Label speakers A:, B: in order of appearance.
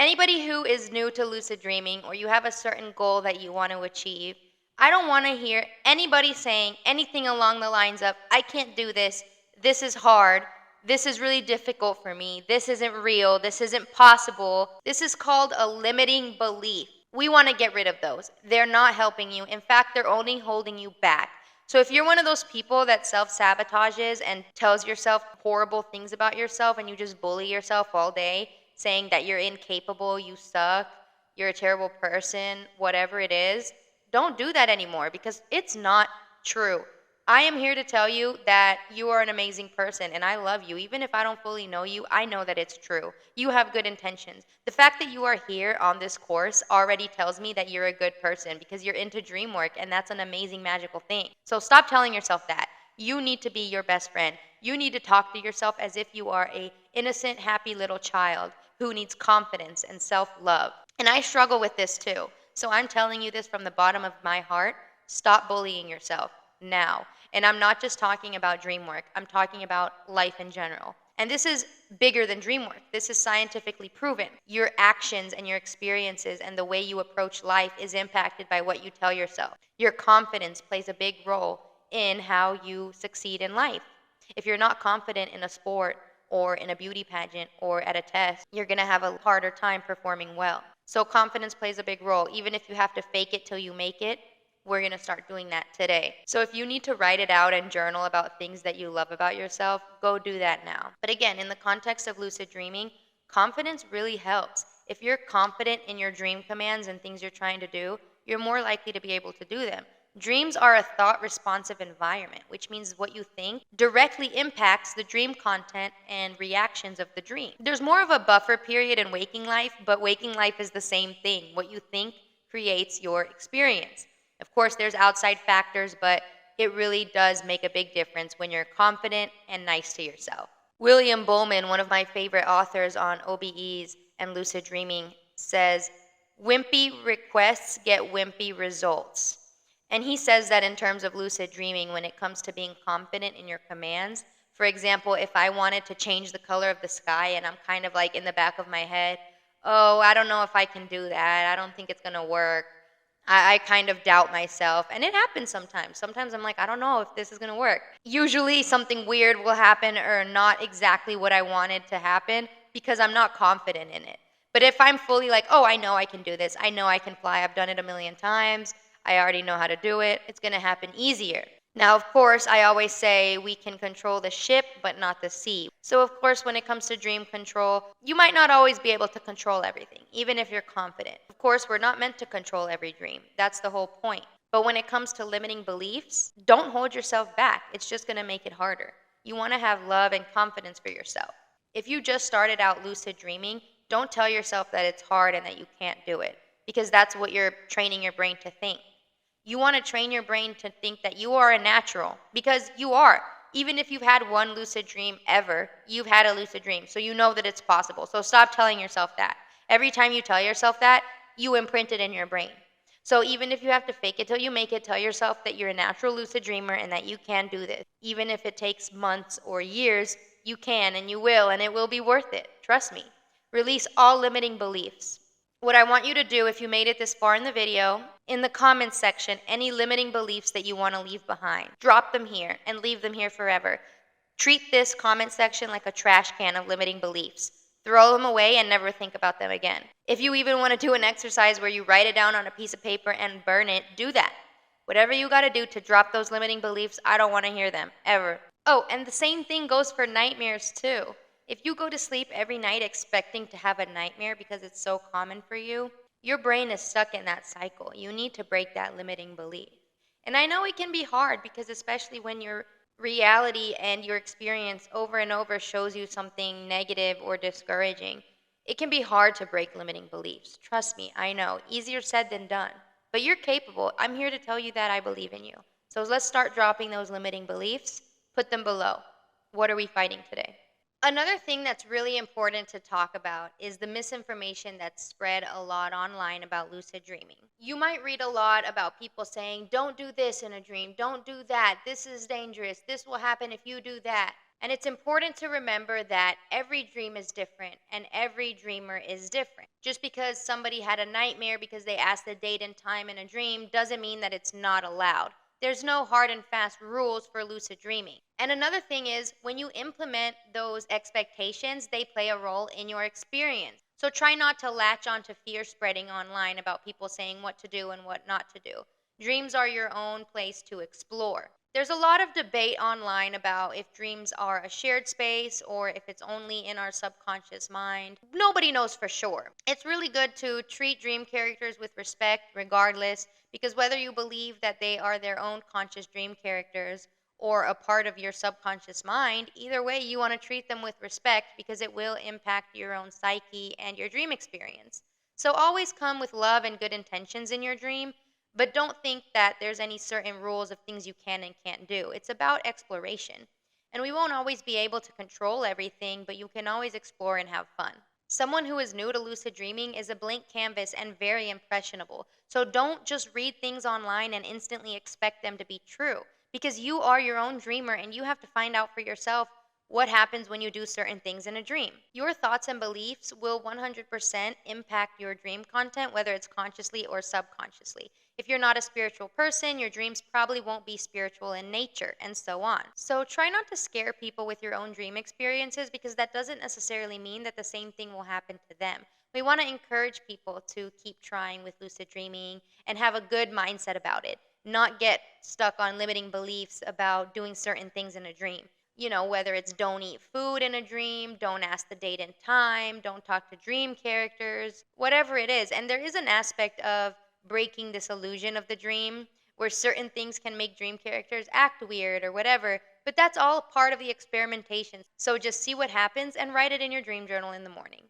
A: Anybody who is new to lucid dreaming or you have a certain goal that you want to achieve, I don't want to hear anybody saying anything along the lines of, I can't do this, this is hard, this is really difficult for me, this isn't real, this isn't possible. This is called a limiting belief. We want to get rid of those. They're not helping you. In fact, they're only holding you back. So if you're one of those people that self-sabotages and tells yourself horrible things about yourself and you just bully yourself all day, saying that you're incapable, you suck, you're a terrible person, whatever it is, don't do that anymore because it's not true. I am here to tell you that you are an amazing person and I love you. Even if I don't fully know you, I know that it's true. You have good intentions. The fact that you are here on this course already tells me that you're a good person because you're into dream work and that's an amazing, magical thing. So stop telling yourself that. You need to be your best friend. You need to talk to yourself as if you are a innocent, happy little child who needs confidence and self-love. And I struggle with this too. So I'm telling you this from the bottom of my heart. Stop bullying yourself now. And I'm not just talking about dream work. I'm talking about life in general. And this is bigger than dream work. This is scientifically proven. Your actions and your experiences and the way you approach life is impacted by what you tell yourself. Your confidence plays a big role in how you succeed in life. If you're not confident in a sport or in a beauty pageant or at a test, you're going to have a harder time performing well. So confidence plays a big role. Even if you have to fake it till you make it, we're going to start doing that today. So if you need to write it out and journal about things that you love about yourself, go do that now. But again, in the context of lucid dreaming, confidence really helps. If you're confident in your dream commands and things you're trying to do, you're more likely to be able to do them. Dreams are a thought-responsive environment, which means what you think directly impacts the dream content and reactions of the dream. There's more of a buffer period in waking life, but waking life is the same thing. What you think creates your experience. Of course, there's outside factors, but it really does make a big difference when you're confident and nice to yourself. William Bowman, one of my favorite authors on OBEs and lucid dreaming, says, "Wimpy requests get wimpy results." And he says that in terms of lucid dreaming, when it comes to being confident in your commands. For example, if I wanted to change the color of the sky and I'm kind of like in the back of my head, oh, I don't know if I can do that. I don't think it's going to work. I kind of doubt myself. And it happens sometimes. Sometimes I'm like, I don't know if this is going to work. Usually something weird will happen or not exactly what I wanted to happen because I'm not confident in it. But if I'm fully like, oh, I know I can do this. I know I can fly. I've done it a million times. I already know how to do it. It's going to happen easier. Now, of course, I always say we can control the ship, but not the sea. So, of course, when it comes to dream control, you might not always be able to control everything, even if you're confident. Of course, we're not meant to control every dream. That's the whole point. But when it comes to limiting beliefs, don't hold yourself back. It's just going to make it harder. You want to have love and confidence for yourself. If you just started out lucid dreaming, don't tell yourself that it's hard and that you can't do it, because that's what you're training your brain to think. You want to train your brain to think that you are a natural, because you are. Even if you've had one lucid dream ever, you've had a lucid dream, so you know that it's possible. So stop telling yourself that. Every time you tell yourself that, you imprint it in your brain. So even if you have to fake it till you make it, tell yourself that you're a natural lucid dreamer and that you can do this. Even if it takes months or years, you can and you will, and it will be worth it. Trust me. Release all limiting beliefs. What I want you to do, if you made it this far in the video, in the comments section, any limiting beliefs that you want to leave behind, drop them here and leave them here forever. Treat this comment section like a trash can of limiting beliefs. Throw them away and never think about them again. If you even want to do an exercise where you write it down on a piece of paper and burn it, do that. Whatever you got to do to drop those limiting beliefs, I don't want to hear them, ever. Oh, and the same thing goes for nightmares too. If you go to sleep every night expecting to have a nightmare because it's so common for you, your brain is stuck in that cycle. You need to break that limiting belief. And I know it can be hard because especially when your reality and your experience over and over shows you something negative or discouraging, it can be hard to break limiting beliefs. Trust me, I know. Easier said than done. But you're capable. I'm here to tell you that I believe in you. So let's start dropping those limiting beliefs. Put them below. What are we fighting today? Another thing that's really important to talk about is the misinformation that's spread a lot online about lucid dreaming. You might read a lot about people saying, don't do this in a dream, don't do that, this is dangerous, this will happen if you do that. And it's important to remember that every dream is different and every dreamer is different. Just because somebody had a nightmare because they asked the date and time in a dream doesn't mean that it's not allowed. There's no hard and fast rules for lucid dreaming. And another thing is, when you implement those expectations, they play a role in your experience. So try not to latch on to fear spreading online about people saying what to do and what not to do. Dreams are your own place to explore. There's a lot of debate online about if dreams are a shared space or if it's only in our subconscious mind. Nobody knows for sure. It's really good to treat dream characters with respect, regardless, because whether you believe that they are their own conscious dream characters or a part of your subconscious mind, either way, you want to treat them with respect because it will impact your own psyche and your dream experience. So always come with love and good intentions in your dream, but don't think that there's any certain rules of things you can and can't do. It's about exploration. And we won't always be able to control everything, but you can always explore and have fun. Someone who is new to lucid dreaming is a blank canvas and very impressionable. So don't just read things online and instantly expect them to be true, because you are your own dreamer and you have to find out for yourself what happens when you do certain things in a dream. Your thoughts and beliefs will 100% impact your dream content, whether it's consciously or subconsciously. If you're not a spiritual person, your dreams probably won't be spiritual in nature, and so on. So try not to scare people with your own dream experiences because that doesn't necessarily mean that the same thing will happen to them. We want to encourage people to keep trying with lucid dreaming and have a good mindset about it, not get stuck on limiting beliefs about doing certain things in a dream. Whether it's don't eat food in a dream, don't ask the date and time, don't talk to dream characters, whatever it is. And there is an aspect of breaking this illusion of the dream where certain things can make dream characters act weird or whatever, but that's all part of the experimentation. So just see what happens and write it in your dream journal in the morning.